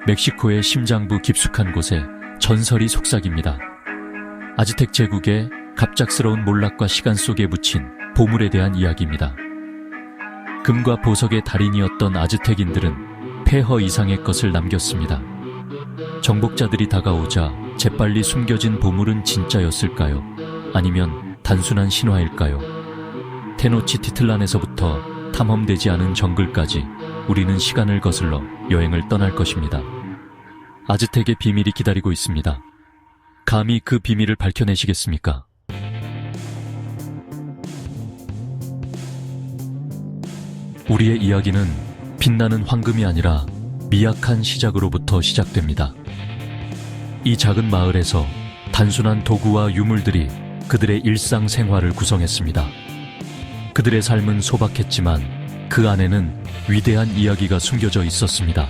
멕시코의 심장부 깊숙한 곳에 전설이 속삭입니다. 아즈텍 제국의 갑작스러운 몰락과 시간 속에 묻힌 보물에 대한 이야기입니다. 금과 보석의 달인이었던 아즈텍인들은 폐허 이상의 것을 남겼습니다. 정복자들이 다가오자 재빨리 숨겨진 보물은 진짜였을까요? 아니면 단순한 신화일까요? 테노치티틀란에서부터 탐험되지 않은 정글까지 우리는 시간을 거슬러 여행을 떠날 것입니다. 아즈텍의 비밀이 기다리고 있습니다. 감히 그 비밀을 밝혀내시겠습니까? 우리의 이야기는 빛나는 황금이 아니라 미약한 시작으로부터 시작됩니다. 이 작은 마을에서 단순한 도구와 유물들이 그들의 일상생활을 구성했습니다. 그들의 삶은 소박했지만 그 안에는 위대한 이야기가 숨겨져 있었습니다.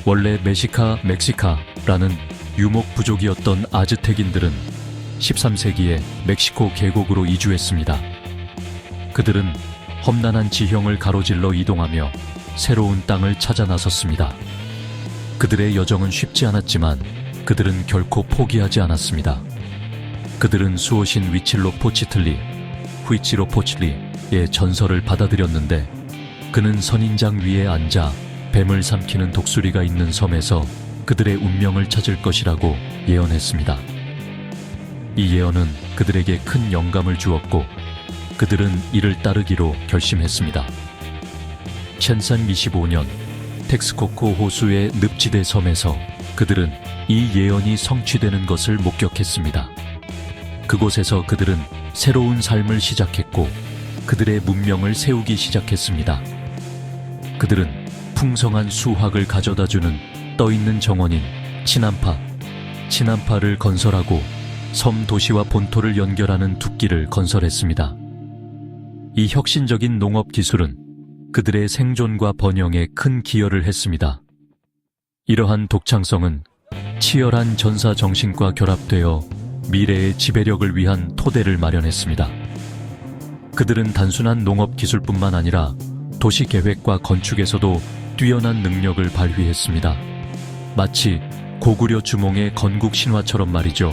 원래 멕시카라는 유목 부족이었던 아즈텍인들은 13세기에 멕시코 계곡으로 이주했습니다. 그들은 험난한 지형을 가로질러 이동하며 새로운 땅을 찾아 나섰습니다. 그들의 여정은 쉽지 않았지만 그들은 결코 포기하지 않았습니다. 그들은 수호신 후이치로포칠리의 전설을 받아들였는데 그는 선인장 위에 앉아 뱀을 삼키는 독수리가 있는 섬에서 그들의 운명을 찾을 것이라고 예언했습니다. 이 예언은 그들에게 큰 영감을 주었고 그들은 이를 따르기로 결심했습니다. 1325년 텍스코코 호수의 늪지대 섬에서 그들은 이 예언이 성취되는 것을 목격했습니다. 그곳에서 그들은 새로운 삶을 시작했고 그들의 문명을 세우기 시작했습니다. 그들은 풍성한 수확을 가져다주는 떠있는 정원인 치남파를 건설하고 섬 도시와 본토를 연결하는 둑길을 건설했습니다. 이 혁신적인 농업 기술은 그들의 생존과 번영에 큰 기여를 했습니다. 이러한 독창성은 치열한 전사 정신과 결합되어 미래의 지배력을 위한 토대를 마련했습니다. 그들은 단순한 농업 기술뿐만 아니라 도시 계획과 건축에서도 뛰어난 능력을 발휘했습니다. 마치 고구려 주몽의 건국 신화처럼 말이죠.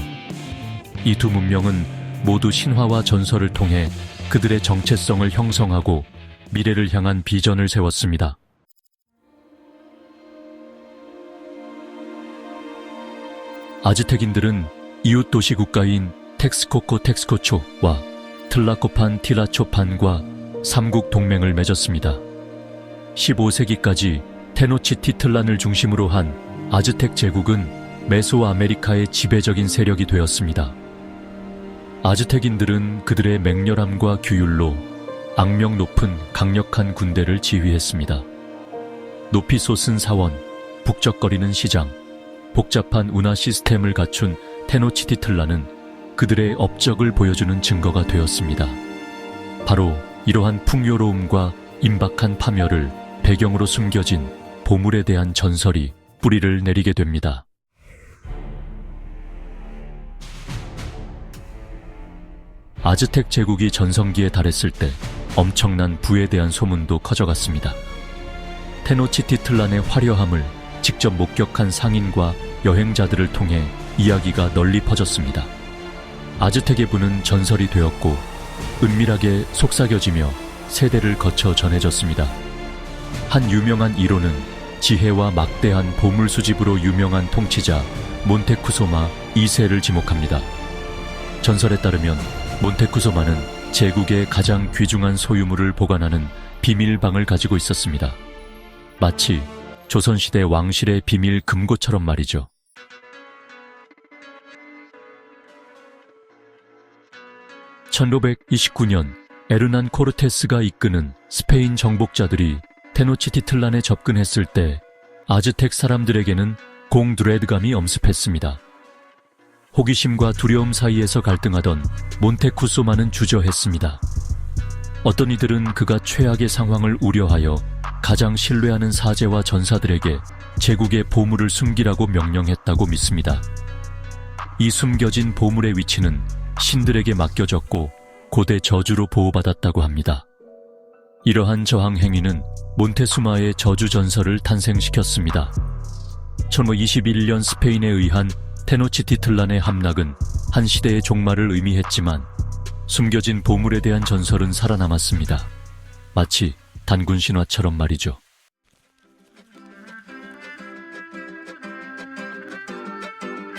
이 두 문명은 모두 신화와 전설을 통해 그들의 정체성을 형성하고 미래를 향한 비전을 세웠습니다. 아즈텍인들은 이웃 도시 국가인 텍스코초와 틸라코판-티라초판과 삼국 동맹을 맺었습니다. 15세기까지 테노치티틀란을 중심으로 한 아즈텍 제국은 메소아메리카의 지배적인 세력이 되었습니다. 아즈텍인들은 그들의 맹렬함과 규율로 악명 높은 강력한 군대를 지휘했습니다. 높이 솟은 사원, 북적거리는 시장, 복잡한 운하 시스템을 갖춘 테노치티틀란은 그들의 업적을 보여주는 증거가 되었습니다. 바로 이러한 풍요로움과 임박한 파멸을 배경으로 숨겨진 보물에 대한 전설이 뿌리를 내리게 됩니다. 아즈텍 제국이 전성기에 달했을 때 엄청난 부에 대한 소문도 커져갔습니다. 테노치티틀란의 화려함을 직접 목격한 상인과 여행자들을 통해 이야기가 널리 퍼졌습니다. 아즈텍의 부는 전설이 되었고 은밀하게 속삭여지며 세대를 거쳐 전해졌습니다. 한 유명한 이론은 지혜와 막대한 보물 수집으로 유명한 통치자 몬테쿠소마 2세를 지목합니다. 전설에 따르면 몬테쿠소마는 제국의 가장 귀중한 소유물을 보관하는 비밀방을 가지고 있었습니다. 마치 조선시대 왕실의 비밀 금고처럼 말이죠. (1529년) 에르난 코르테스가 이끄는 스페인 정복자들이 테노치티틀란에 접근했을 때 아즈텍 사람들에게는 공드레드감이 엄습했습니다. 호기심과 두려움 사이에서 갈등하던 몬테쿠소마는 주저했습니다. 어떤 이들은 그가 최악의 상황을 우려하여 가장 신뢰하는 사제와 전사들에게 제국의 보물을 숨기라고 명령했다고 믿습니다. 이 숨겨진 보물의 위치는 신들에게 맡겨졌고 고대 저주로 보호받았다고 합니다. 이러한 저항 행위는 몬테수마의 저주 전설을 탄생시켰습니다. 1521년 스페인에 의한 테노치티틀란의 함락은 한 시대의 종말을 의미했지만 숨겨진 보물에 대한 전설은 살아남았습니다. 마치 단군 신화처럼 말이죠.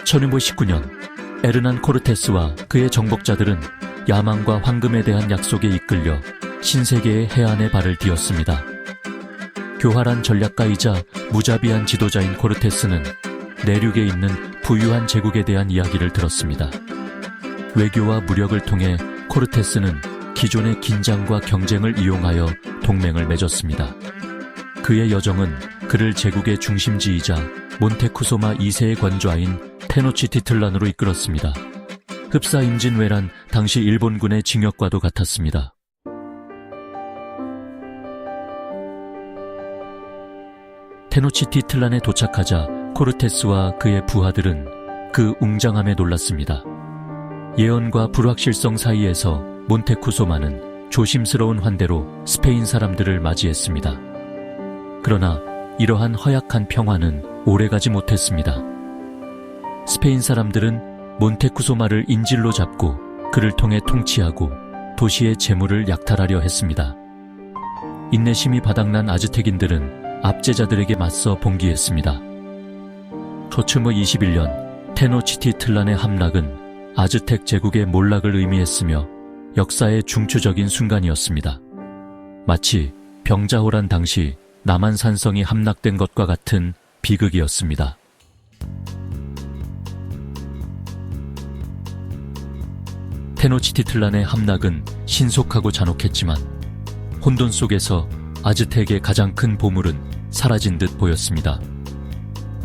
(1519년) 에르난 코르테스와 그의 정복자들은 야망과 황금에 대한 약속에 이끌려 신세계의 해안에 발을 디뎠습니다. 교활한 전략가이자 무자비한 지도자인 코르테스는 내륙에 있는 부유한 제국에 대한 이야기를 들었습니다. 외교와 무력을 통해 코르테스는 기존의 긴장과 경쟁을 이용하여 동맹을 맺었습니다. 그의 여정은 그를 제국의 중심지이자 몬테쿠소마 2세의 관좌인 테노치티틀란으로 이끌었습니다. 흡사 임진왜란 당시 일본군의 징역과도 같았습니다. 테노치티틀란에 도착하자 코르테스와 그의 부하들은 그 웅장함에 놀랐습니다. 예언과 불확실성 사이에서 몬테쿠소마는 조심스러운 환대로 스페인 사람들을 맞이했습니다. 그러나 이러한 허약한 평화는 오래가지 못했습니다. 스페인 사람들은 몬테쿠소마를 인질로 잡고 그를 통해 통치하고 도시의 재물을 약탈하려 했습니다. 인내심이 바닥난 아즈텍인들은 압제자들에게 맞서 봉기했습니다. 초츠무 21년 테노치티틀란의 함락은 아즈텍 제국의 몰락을 의미했으며 역사의 중추적인 순간이었습니다. 마치 병자호란 당시 남한 산성이 함락된 것과 같은 비극이었습니다. 테노치티틀란의 함락은 신속하고 잔혹했지만 혼돈 속에서 아즈텍의 가장 큰 보물은 사라진 듯 보였습니다.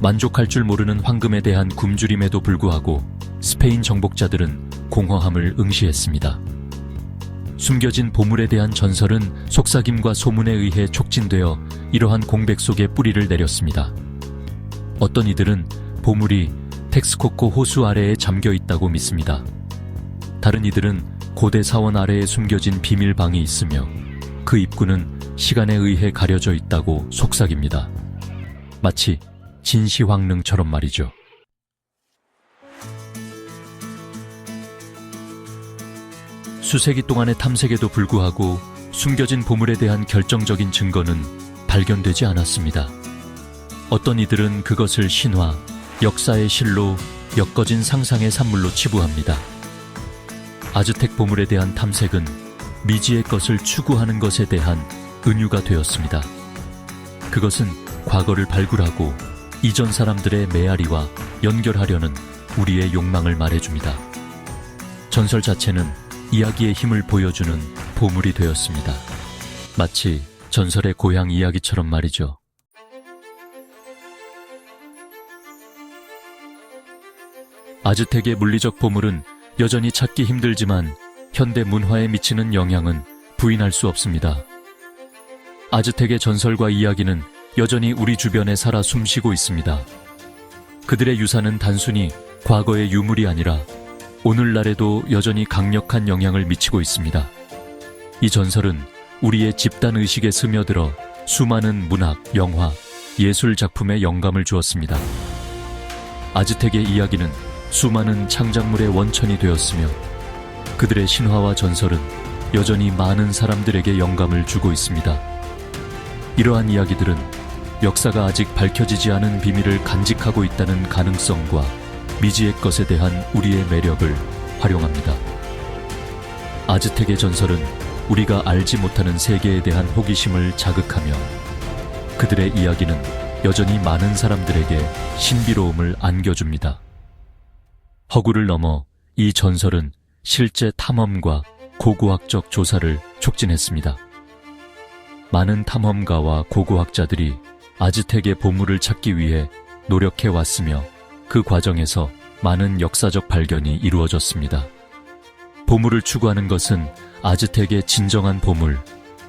만족할 줄 모르는 황금에 대한 굶주림에도 불구하고 스페인 정복자들은 공허함을 응시했습니다. 숨겨진 보물에 대한 전설은 속삭임과 소문에 의해 촉진되어 이러한 공백 속에 뿌리를 내렸습니다. 어떤 이들은 보물이 텍스코코 호수 아래에 잠겨 있다고 믿습니다. 다른 이들은 고대 사원 아래에 숨겨진 비밀방이 있으며 그 입구는 시간에 의해 가려져 있다고 속삭입니다. 마치 진시황릉처럼 말이죠. 수세기 동안의 탐색에도 불구하고 숨겨진 보물에 대한 결정적인 증거는 발견되지 않았습니다. 어떤 이들은 그것을 신화, 역사의 실로 엮어진 상상의 산물로 치부합니다. 아즈텍 보물에 대한 탐색은 미지의 것을 추구하는 것에 대한 은유가 되었습니다. 그것은 과거를 발굴하고 이전 사람들의 메아리와 연결하려는 우리의 욕망을 말해줍니다. 전설 자체는 이야기의 힘을 보여주는 보물이 되었습니다. 마치 전설의 고향 이야기처럼 말이죠. 아즈텍의 물리적 보물은 여전히 찾기 힘들지만 현대 문화에 미치는 영향은 부인할 수 없습니다. 아즈텍의 전설과 이야기는 여전히 우리 주변에 살아 숨쉬고 있습니다. 그들의 유산은 단순히 과거의 유물이 아니라 오늘날에도 여전히 강력한 영향을 미치고 있습니다. 이 전설은 우리의 집단의식에 스며들어 수많은 문학, 영화, 예술 작품에 영감을 주었습니다. 아즈텍의 이야기는 수많은 창작물의 원천이 되었으며 그들의 신화와 전설은 여전히 많은 사람들에게 영감을 주고 있습니다. 이러한 이야기들은 역사가 아직 밝혀지지 않은 비밀을 간직하고 있다는 가능성과 미지의 것에 대한 우리의 매력을 활용합니다. 아즈텍의 전설은 우리가 알지 못하는 세계에 대한 호기심을 자극하며 그들의 이야기는 여전히 많은 사람들에게 신비로움을 안겨줍니다. 허구를 넘어 이 전설은 실제 탐험과 고고학적 조사를 촉진했습니다. 많은 탐험가와 고고학자들이 아즈텍의 보물을 찾기 위해 노력해왔으며 그 과정에서 많은 역사적 발견이 이루어졌습니다. 보물을 추구하는 것은 아즈텍의 진정한 보물,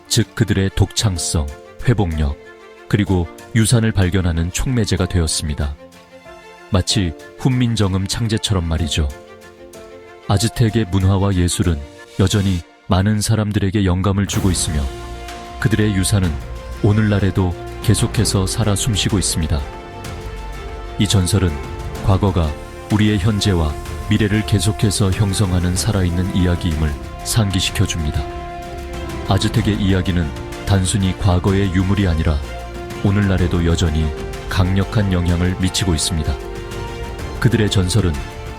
즉 그들의 독창성, 회복력, 그리고 유산을 발견하는 촉매제가 되었습니다. 마치 훈민정음 창제처럼 말이죠. 아즈텍의 문화와 예술은 여전히 많은 사람들에게 영감을 주고 있으며 그들의 유산은 오늘날에도 계속해서 살아 숨쉬고 있습니다. 이 전설은 과거가 우리의 현재와 미래를 계속해서 형성하는 살아있는 이야기임을 상기시켜 줍니다. 아즈텍의 이야기는 단순히 과거의 유물이 아니라 오늘날에도 여전히 강력한 영향을 미치고 있습니다. 그들의 전설은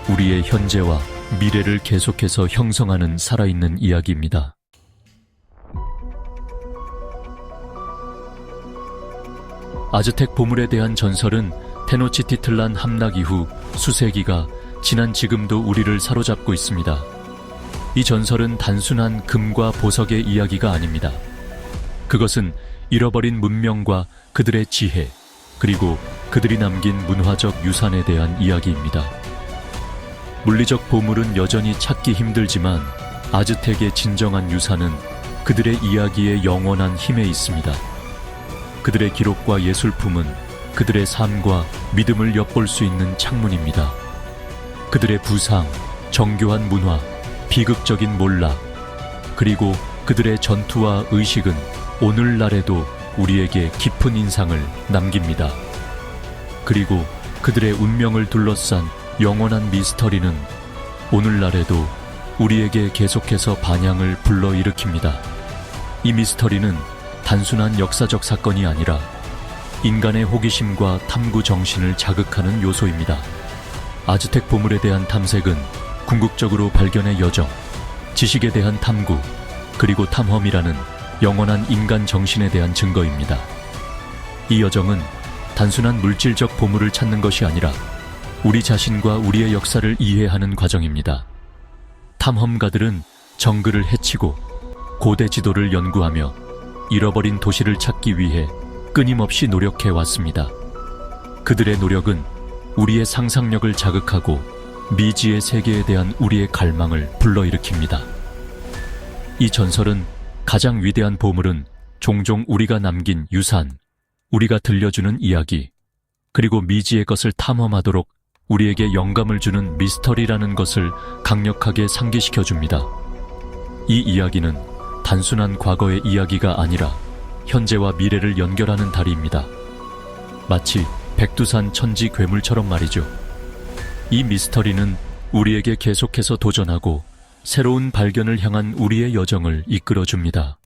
우리의 현재와 미래를 계속해서 형성하는 살아있는 이야기입니다. 아즈텍 보물에 대한 전설은 테노치티틀란 함락 이후 수세기가 지난 지금도 우리를 사로잡고 있습니다. 이 전설은 단순한 금과 보석의 이야기가 아닙니다. 그것은 잃어버린 문명과 그들의 지혜, 그리고 그들이 남긴 문화적 유산에 대한 이야기입니다. 물리적 보물은 여전히 찾기 힘들지만 아즈텍의 진정한 유산은 그들의 이야기의 영원한 힘에 있습니다. 그들의 기록과 예술품은 그들의 삶과 믿음을 엿볼 수 있는 창문입니다. 그들의 부상, 정교한 문화, 비극적인 몰락, 그리고 그들의 전투와 의식은 오늘날에도 우리에게 깊은 인상을 남깁니다. 그리고 그들의 운명을 둘러싼 영원한 미스터리는 오늘날에도 우리에게 계속해서 반향을 불러일으킵니다. 이 미스터리는 단순한 역사적 사건이 아니라 인간의 호기심과 탐구 정신을 자극하는 요소입니다. 아즈텍 보물에 대한 탐색은 궁극적으로 발견의 여정, 지식에 대한 탐구, 그리고 탐험이라는 영원한 인간 정신에 대한 증거입니다. 이 여정은 단순한 물질적 보물을 찾는 것이 아니라 우리 자신과 우리의 역사를 이해하는 과정입니다. 탐험가들은 정글을 헤치고 고대 지도를 연구하며 잃어버린 도시를 찾기 위해 끊임없이 노력해 왔습니다. 그들의 노력은 우리의 상상력을 자극하고 미지의 세계에 대한 우리의 갈망을 불러일으킵니다. 이 전설은 가장 위대한 보물은 종종 우리가 남긴 유산, 우리가 들려주는 이야기, 그리고 미지의 것을 탐험하도록 우리에게 영감을 주는 미스터리라는 것을 강력하게 상기시켜 줍니다. 이 이야기는 단순한 과거의 이야기가 아니라 현재와 미래를 연결하는 다리입니다. 마치 백두산 천지 괴물처럼 말이죠. 이 미스터리는 우리에게 계속해서 도전하고 새로운 발견을 향한 우리의 여정을 이끌어줍니다.